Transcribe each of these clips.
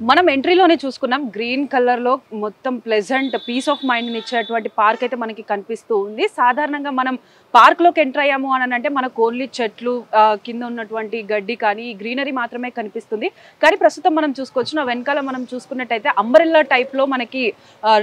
మనం ఎంట్రీలోనే చూసుకున్నాం green colour లో మొత్తం ప్లెజెంట్ పీస్ ఆఫ్ మైండ్ ని ఇచ్చేటువంటి పార్క్ అయితే మనకి కనిపిస్తూ ఉంది. సాధారణంగా మనం పార్క్ లోకి ఎంటర్ అయ్యాము అని అంటే మనకు ఓన్లీ చెట్లు కింద ఉన్నటువంటి గడ్డి కానీ గ్రీనరీ మాత్రమే కనిపిస్తుంది. కానీ ప్రస్తుతం మనం చూసుకోవచ్చు, నా వెనకాల మనం చూసుకున్నట్టయితే అంబరిల్లా టైప్ లో మనకి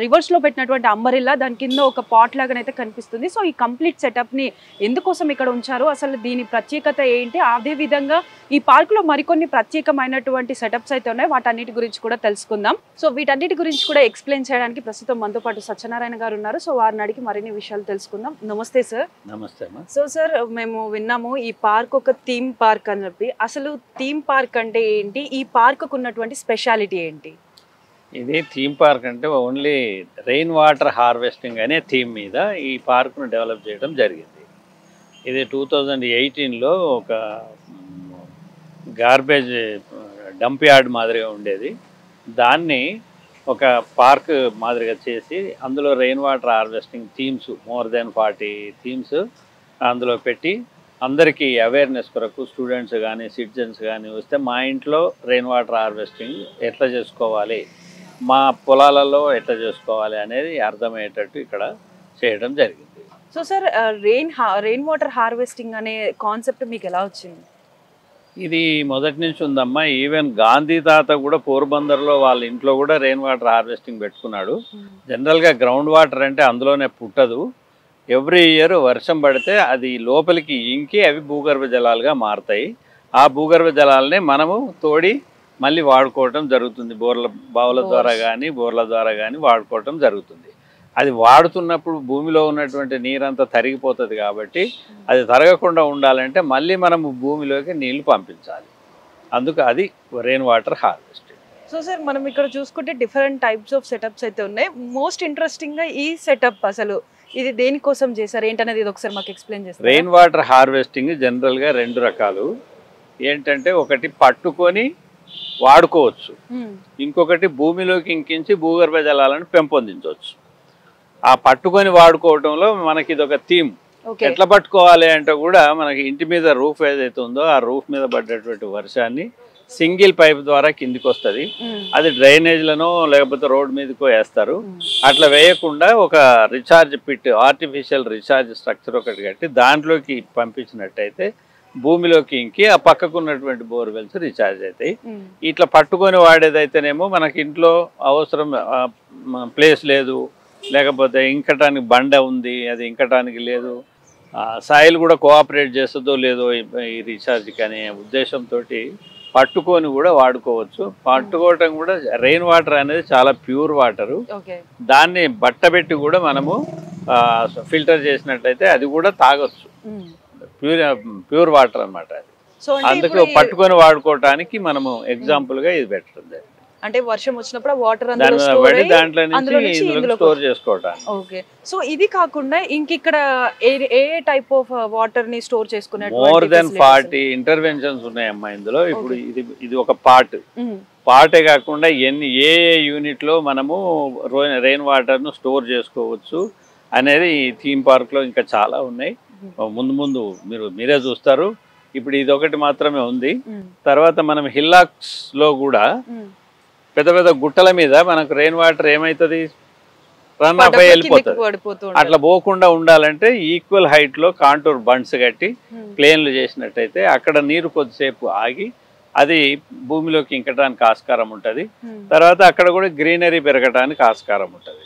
రివర్స్ లో పెట్టినటువంటి అంబరిల్లా, దాని కింద ఒక పాట్ లాగానైతే కనిపిస్తుంది. సో ఈ కంప్లీట్ సెటప్ ని ఎందుకోసం ఇక్కడ ఉంచారు, అసలు దీని ప్రత్యేకత ఏంటి, అదే విధంగా ఈ పార్క్ లో మరికొన్ని ప్రత్యేకమైనటువంటి సెటప్స్ అయితే ఉన్నాయి, వాటన్నిటి గురించి కూడా తెలుసుకుందాం. సో వీటన్నిటి గురించి కూడా ఎక్స్ప్లెయిన్ చేయడానికి ప్రస్తుతం మనతో పాటు సత్యనారాయణ గారు ఉన్నారు. సో వారిని అడిగి మరిన్ని విషయాలు తెలుసుకుందాం. నమస్తే సార్. నమస్తే. సో సార్, మేము విన్నాము ఈ పార్క్ ఒక థీమ్ పార్క్ అని చెప్పి. అసలు థీమ్ పార్క్ అంటే ఏంటి, ఈ పార్క్ ఉన్నటువంటి స్పెషాలిటీ ఏంటి? ఇది థీమ్ పార్క్ అంటే ఓన్లీ రెయిన్ వాటర్ హార్వెస్టింగ్ అనే థీమ్ మీద ఈ పార్క్ను డెవలప్ చేయడం జరిగింది. ఇది 2018లో ఒక గార్బేజ్ డంప్ యార్డ్ మాదిరిగా ఉండేది, దాన్ని ఒక పార్క్ మాదిరిగా చేసి అందులో rain water harvesting themes more than 40 themes అందులో పెట్టి అందరికీ అవేర్నెస్ కొరకు స్టూడెంట్స్ కానీ సిటిజన్స్ కానీ వస్తే మా ఇంట్లో రెయిన్ వాటర్ హార్వెస్టింగ్ ఎట్లా చేసుకోవాలి, మా పొలాలలో ఎట్లా చేసుకోవాలి అనేది అర్థమయ్యేటట్టు ఇక్కడ చేయడం జరిగింది. So sir, rain water harvesting అనే కాన్సెప్ట్ మీకు ఎలా వచ్చింది? ఇది మొదటి నుంచి ఉందమ్మా. ఈవెన్ గాంధీ తాత కూడా పోర్బందర్లో వాళ్ళ ఇంట్లో కూడా రెయిన్ వాటర్ హార్వెస్టింగ్ పెట్టుకున్నాడు. జనరల్గా గ్రౌండ్ వాటర్ అంటే అందులోనే పుట్టదు. ఎవ్రీ ఇయర్ వర్షం పడితే అది లోపలికి ఇంకి అవి భూగర్భ జలాలుగా మారుతాయి. ఆ భూగర్భ జలాలనే మనము తోడి మళ్ళీ వాడుకోవటం జరుగుతుంది. బావుల ద్వారా కానీ బోర్ల ద్వారా కానీ వాడుకోవటం జరుగుతుంది. అది వాడుతున్నప్పుడు భూమిలో ఉన్నటువంటి నీరంతా తరిగిపోతుంది కాబట్టి అది తరగకుండా ఉండాలంటే మళ్ళీ మనము భూమిలోకి నీళ్లు పంపించాలి. అందుకు అది rain water harvesting. So sir, మనం ఇక్కడ చూసుకుంటే డిఫరెంట్ టైప్స్ ఆఫ్ సెటప్స్ అయితే ఉన్నాయి. మోస్ట్ ఇంట్రెస్టింగ్గా ఈ సెటప్ అసలు ఇది దేనికోసం చేశారు ఏంటనేది ఇది ఒకసారి మాకు ఎక్స్ప్లెయిన్ చేస్తారు. రెయిన్ వాటర్ హార్వెస్టింగ్ జనరల్గా 2 రకాలు. ఏంటంటే ఒకటి పట్టుకొని వాడుకోవచ్చు, ఇంకొకటి భూమిలోకి ఇంకించి భూగర్భ జలాలను పెంపొందించవచ్చు. ఆ పట్టుకొని వాడుకోవడంలో మనకి ఇది ఒక థీమ్. ఎట్లా పట్టుకోవాలి అంటే కూడా మనకి ఇంటి మీద రూఫ్ ఏదైతే ఉందో ఆ రూఫ్ మీద పడ్డటువంటి వర్షాన్ని సింగిల్ పైప్ ద్వారా కిందికి వస్తుంది. అది డ్రైనేజ్లను లేకపోతే రోడ్ మీదకో వేస్తారు. అట్లా వేయకుండా ఒక recharge pit, artificial recharge structure ఒకటి కట్టి దాంట్లోకి పంపించినట్టయితే భూమిలోకి ఇంకి ఆ పక్కకు ఉన్నటువంటి బోర్వెల్స్ రీఛార్జ్ అవుతాయి. ఇట్లా పట్టుకొని వాడేదైతేనేమో మనకి ఇంట్లో అవసరం ప్లేస్ లేదు, లేకపోతే ఇంకటానికి బండ ఉంది అది ఇంకటానికి లేదు, సాయిల్ కూడా కోఆపరేట్ చేస్తుందో లేదో ఈ రీఛార్జ్కి అనే ఉద్దేశంతో పట్టుకొని కూడా వాడుకోవచ్చు. పట్టుకోవటం కూడా రెయిన్ వాటర్ అనేది చాలా ప్యూర్ వాటరు. దాన్ని బట్టబెట్టి కూడా మనము ఫిల్టర్ చేసినట్లయితే అది కూడా తాగొచ్చు. ప్యూర్ వాటర్ అన్నమాట అది. అందుకు పట్టుకొని వాడుకోవటానికి మనము ఎగ్జాంపుల్గా ఇది పెట్టడం. అంటే వర్షం వచ్చినప్పుడు వాటర్ స్టోర్ చేసుకోవడానికి. ఓకే. సో ఇది కాకుండా ఇంకిక్కడ ఏ టైప్ ఆఫ్ వాటర్ ని స్టోర్ చేసుకునే మోర్ దెన్ 40 ఇంటర్వెన్షన్స్ ఉన్నాయమ్మా ఇందులో. ఇప్పుడు ఇది ఒక పార్టే కాకుండా ఏ యూనిట్ లో మనము రెయిన్ వాటర్ ను స్టోర్ చేసుకోవచ్చు అనేది ఈ థీమ్ పార్క్ లో ఇంకా చాలా ఉన్నాయి. ముందు మీరే చూస్తారు. ఇప్పుడు ఇది ఒకటి మాత్రమే ఉంది. తర్వాత మనం హిల్లాక్స్ లో కూడా పెద్ద పెద్ద గుట్టల మీద మనకు రెయిన్ వాటర్ ఏమవుతుంది, రన్ ఆఫ్ అయి వెళ్ళిపోతుంది. అట్లా పోకుండా ఉండాలంటే ఈక్వల్ హైట్ లో కాంటూర్ బండ్స్ కట్టి ప్లేన్లు చేసినట్టయితే అక్కడ నీరు కొద్దిసేపు ఆగి అది భూమిలోకి ఇంకటానికి ఆస్కారం ఉంటుంది. తర్వాత అక్కడ కూడా గ్రీనరీ పెరగటానికి ఆస్కారం ఉంటుంది.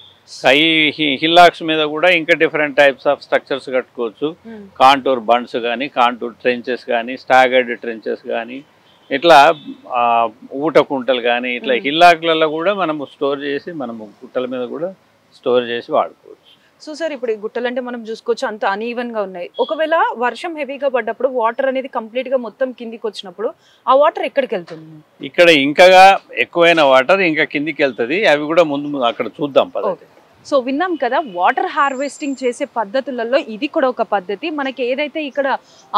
ఈ హిల్లాక్స్ మీద కూడా ఇంకా డిఫరెంట్ టైప్స్ ఆఫ్ స్ట్రక్చర్స్ కట్టుకోవచ్చు. కాంటూర్ బండ్స్ కానీ, కాంటూర్ ట్రెంచెస్ కానీ, స్టాగర్డ్ ట్రెంచెస్ కానీ, ఇట్లా ఊట కుంటలు కానీ ఇట్లా హిల్లాక్లలో కూడా మనము స్టోర్ చేసి మనము గుట్టల మీద కూడా స్టోర్ చేసి వాడుకోవచ్చు. సో సార్, ఇప్పుడు ఈ గుట్టలు అంటే మనం చూసుకోవచ్చు అంత అనీవెన్ గా ఉన్నాయి. ఒకవేళ వర్షం హెవీగా పడ్డప్పుడు వాటర్ అనేది కంప్లీట్ గా మొత్తం కిందికి వచ్చినప్పుడు ఆ వాటర్ ఎక్కడికి వెళ్తుంది? ఇక్కడ ఇంకా ఎక్కువైన వాటర్ ఇంకా కిందికి వెళ్తుంది. అవి కూడా ముందు అక్కడ చూద్దాం పద్ధతి. సో విన్నాం కదా, వాటర్ హార్వెస్టింగ్ చేసే పద్ధతులలో ఇది కూడా ఒక పద్ధతి. మనకి ఏదైతే ఇక్కడ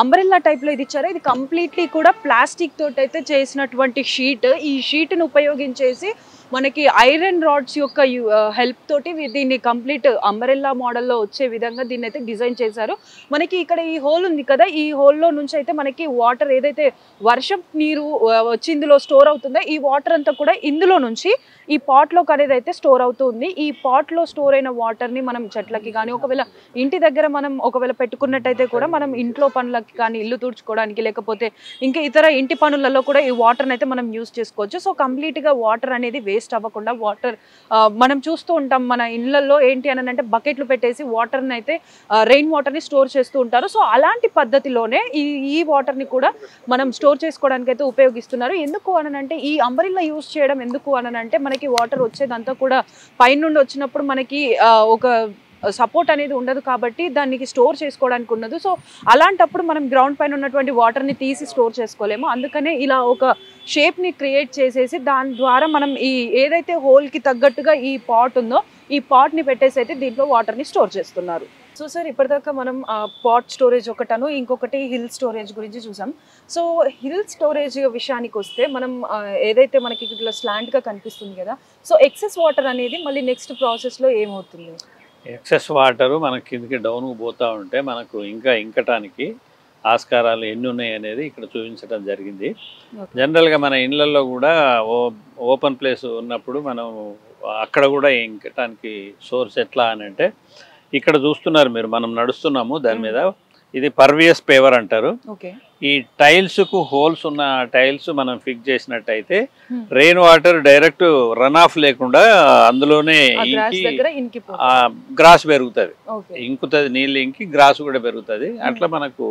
అంబ్రెల్లా టైప్లో ఇది ఇచ్చారో ఇది కంప్లీట్లీ కూడా ప్లాస్టిక్ తోటి అయితే చేసినటువంటి షీట్. ఈ షీట్ను ఉపయోగించేసి మనకి ఐరన్ రాడ్స్ యొక్క హెల్ప్ తోటి దీన్ని కంప్లీట్ అంబ్రెల్లా మోడల్లో వచ్చే విధంగా దీన్ని అయితే డిజైన్ చేశారు. మనకి ఇక్కడ ఈ హోల్ ఉంది కదా, ఈ హోల్లో నుంచి అయితే మనకి వాటర్ ఏదైతే వర్షం నీరు వచ్చి ఇందులో స్టోర్ అవుతుందో ఈ వాటర్ అంతా కూడా ఇందులో నుంచి ఈ పాట్లోకి అనేది అయితే స్టోర్ అవుతుంది. ఈ పాట్లో స్టోర్ అయిన వాటర్ని మనం చెట్లకి కానీ ఒకవేళ ఇంటి దగ్గర మనం ఒకవేళ పెట్టుకున్నట్టయితే కూడా మనం ఇంట్లో పనులకి కానీ ఇల్లు తుడుచుకోవడానికి లేకపోతే ఇంకా ఇతర ఇంటి పనులలో కూడా ఈ వాటర్ని అయితే మనం యూజ్ చేసుకోవచ్చు. సో కంప్లీట్గా వాటర్ అనేది వేస్ట్ అవ్వకుండా వాటర్ మనం చూస్తూ ఉంటాం మన ఇళ్లలో ఏంటి అని అంటే బకెట్లు పెట్టేసి వాటర్ని అయితే రెయిన్ వాటర్ని స్టోర్ చేస్తూ ఉంటారు. సో అలాంటి పద్ధతిలోనే ఈ వాటర్ని కూడా మనం స్టోర్ చేసుకోవడానికి అయితే ఉపయోగిస్తున్నారు. ఎందుకు అని అంటే ఈ అంబ్రెల్లా యూజ్ చేయడం ఎందుకు అని అంటే మనకి వాటర్ వచ్చేదంతా కూడా పైన నుండి వచ్చినప్పుడు మనకి ఒక సపోర్ట్ అనేది ఉండదు కాబట్టి దానికి స్టోర్ చేసుకోవడానికి ఉండదు. సో అలాంటప్పుడు మనం గ్రౌండ్ పైన ఉన్నటువంటి వాటర్ని తీసి స్టోర్ చేసుకోలేము. అందుకనే ఇలా ఒక షేప్ని క్రియేట్ చేసేసి దాని ద్వారా మనం ఈ ఏదైతే హోల్కి తగ్గట్టుగా ఈ పాట్ ఉందో ఈ పాట్ని పెట్టేసి అయితే దీంట్లో వాటర్ని స్టోర్ చేస్తున్నారు. సో సార్ ఇప్పటిదాకా మనం పాట్ స్టోరేజ్ ఒకటను ఇంకొకటి హిల్ స్టోరేజ్ గురించి చూసాం. సో హిల్ స్టోరేజ్ విషయానికి వస్తే మనం ఏదైతే మనకి ఇట్లా స్లాంట్గా కనిపిస్తుంది కదా, సో ఎక్సెస్ వాటర్ అనేది మళ్ళీ నెక్స్ట్ ప్రాసెస్లో ఏమవుతుంది? ఎక్సెస్ వాటరు మనకి కిందకి డౌన్కి పోతూ ఉంటే మనకు ఇంకా ఇంకటానికి ఆస్కారాలు ఎన్ని ఉన్నాయి అనేది ఇక్కడ చూపించడం జరిగింది. జనరల్గా మన ఇళ్ళల్లో కూడా ఓపెన్ ప్లేస్ ఉన్నప్పుడు మనం అక్కడ కూడా ఇంకటానికి సోర్స్ ఎట్లా అని అంటే ఇక్కడ చూస్తున్నారు మీరు, మనం నడుస్తున్నాము దాని మీద, ఇది పర్వియస్ పేవర్ అంటారు. ఈ టైల్స్కు హోల్స్ ఉన్న టైల్స్ మనం ఫిక్స్ చేసినట్టయితే rain water direct run of లేకుండా అందులోనే గ్రాస్ పెరుగుతుంది, ఇంకుతుంది, నీళ్ళు ఇంకి గ్రాస్ కూడా పెరుగుతుంది. అట్లా మనకు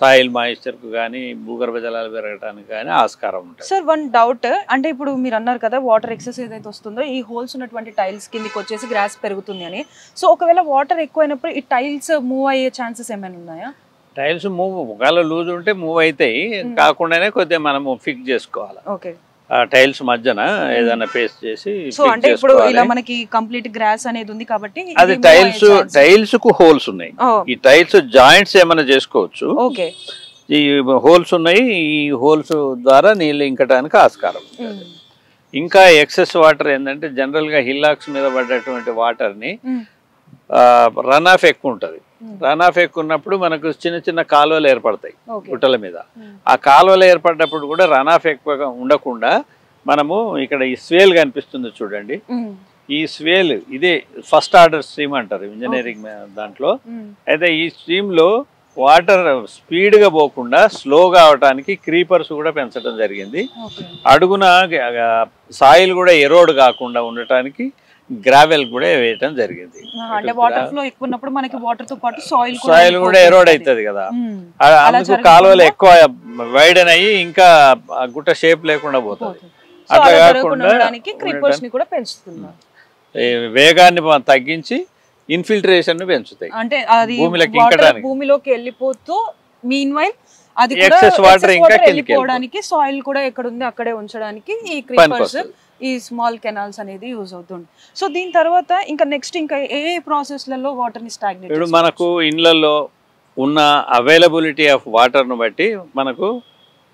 సాయిల్ మాయిశ్చర్కు కానీ భూగర్భ జలాలు పెరగడానికి కానీ ఆస్కారం ఉంటుంది. సార్ వన్ డౌట్, అంటే ఇప్పుడు మీరు అన్నారు కదా వాటర్ ఎక్సెస్ ఏదైతే వస్తుందో ఈ హోల్స్ ఉన్నటువంటి టైల్స్ కిందకి వచ్చేసి గ్రాస్ పెరుగుతుంది అని. సో ఒకవేళ వాటర్ ఎక్కువైనప్పుడు ఈ టైల్స్ మూవ్ అయ్యే ఛాన్సెస్ ఏమైనా ఉన్నాయా? టైల్స్ మూవ్ ఒకవేళ లూజ్ ఉంటే మూవ్ అవుతాయి, కాకుండానే కొద్దిగా మనము ఫిక్స్ చేసుకోవాలి. ఓకే, టైల్స్ మధ్యన ఏదైనా పేస్ట్ చేసి. సో అంటే ఇప్పుడు ఇలా మనకి కంప్లీట్ గ్రాస్ అనేది ఉంది కాబట్టి అది టైల్స్ కు హోల్స్ ఉన్నాయి. ఈ టైల్స్ జాయింట్స్ ఏమైనా చేసుకోవచ్చు. ఓకే, ఈ హోల్స్ ఉన్నాయి, ఈ హోల్స్ ద్వారా నీళ్ళు ఇంకటానికి ఆస్కారం. ఇంకా ఎక్సెస్ వాటర్ ఏంటంటే జనరల్ గా హిల్లాక్స్ మీద పడ్డటువంటి వాటర్ ని రన్ ఆఫ్ ఎక్కువ ఉంటది. రన్ ఆఫ్ ఎక్కువ ఉన్నప్పుడు మనకు చిన్న చిన్న కాలువలు ఏర్పడతాయి గుట్టల మీద. ఆ కాలువలు ఏర్పడ్డప్పుడు కూడా రన్ ఆఫ్ ఎక్కువగా ఉండకుండా మనము ఇక్కడ ఈ స్వేల్ కనిపిస్తుంది చూడండి, ఈ స్వేల్ ఇదే ఫస్ట్ ఆర్డర్ స్ట్రీమ్ అంటారు ఇంజనీరింగ్ దాంట్లో. అయితే ఈ స్ట్రీమ్ లో వాటర్ స్పీడ్ గా పోకుండా స్లోగా అవటానికి క్రీపర్స్ కూడా పెంచడం జరిగింది. అడుగున సాయిల్ కూడా ఎరోడ్ కాకుండా ఉండటానికి గ్రావెల్ కూడా వేయటం జరిగింది. అంటే వాటర్ ఫ్లో ఎక్కువ ఉన్నప్పుడు మనకి వాటర్ తో పాటు సాయిల్ కూడా ఎరోడ్ అవుతుంది కదా, అందుకు కాలువలు ఎక్కువ వైడెన్ అయ్యి ఇంకా గుట్ట షేప్ లేకుండా పోతుంది. అట్లా కాకుండా వేగాన్ని తగ్గించి ఇన్ఫిల్ట్రేషన్ పెంచుతాయి, అంటే భూమిలోకి వెళ్ళిపోతూ మీన్ వైల్ అది ఎక్సెస్ వాటర్ ఇంకా వెళ్ళిపోవడానికి సాయిల్ కూడా ఎక్కడ ఉంది అక్కడే ఉంచడానికి ఈ క్రీపర్స్ ఈ స్మాల్ కెనాల్స్ అనేది యూజ్ అవుతుంది. సో దీని తర్వాత ఇంకా నెక్స్ట్ ఇంకా ఏ ప్రాసెస్లలో వాటర్ ని స్టాగ్నేట్? ఇప్పుడు మనకు ఇళ్లలో ఉన్న అవైలబిలిటీ ఆఫ్ వాటర్ ను బట్టి మనకు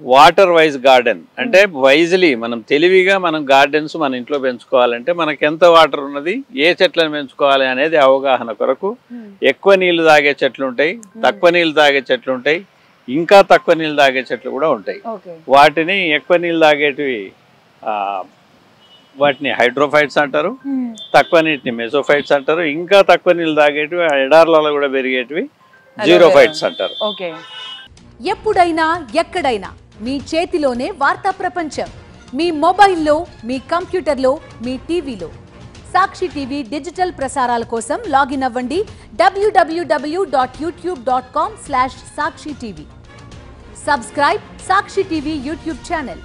వాటర్ వైజ్ గార్డెన్ అంటే వైజ్లీ మనం తెలివిగా మనం గార్డెన్స్ మన ఇంట్లో పెంచుకోవాలంటే మనకి ఎంత వాటర్ ఉన్నది, ఏ చెట్లను పెంచుకోవాలి అనేది అవగాహన కొరకు ఎక్కువ నీళ్లు తాగే చెట్లు ఉంటాయి, తక్కువ నీళ్లు తాగే చెట్లు ఉంటాయి, ఇంకా తక్కువ నీళ్ళు తాగే చెట్లు కూడా ఉంటాయి. వాటిని ఎక్కువ నీళ్ళు తాగేటివి వాటిని హైడ్రోఫైట్స్ అంటారు, తక్కువ నీటిని మెసోఫైట్స్ అంటారు, ఇంకా తక్కువ నీళ్ళు తాగేటివి ఎడార్లలో కూడా పెరిగేటివి జీరోఫైట్స్ అంటారు. ఎప్పుడైనా ఎక్కడైనా మీ చేతిలోనే వార్తా ప్రపంచం, మీ మొబైల్లో, మీ కంప్యూటర్లో, మీ టీవీలో. సాక్షి టీవీ డిజిటల్ ప్రసారాల కోసం లాగిన్ అవ్వండి www.youtube.com/sakshi tv. సబ్స్క్రైబ్ సాక్షి టీవీ యూట్యూబ్ ఛానల్.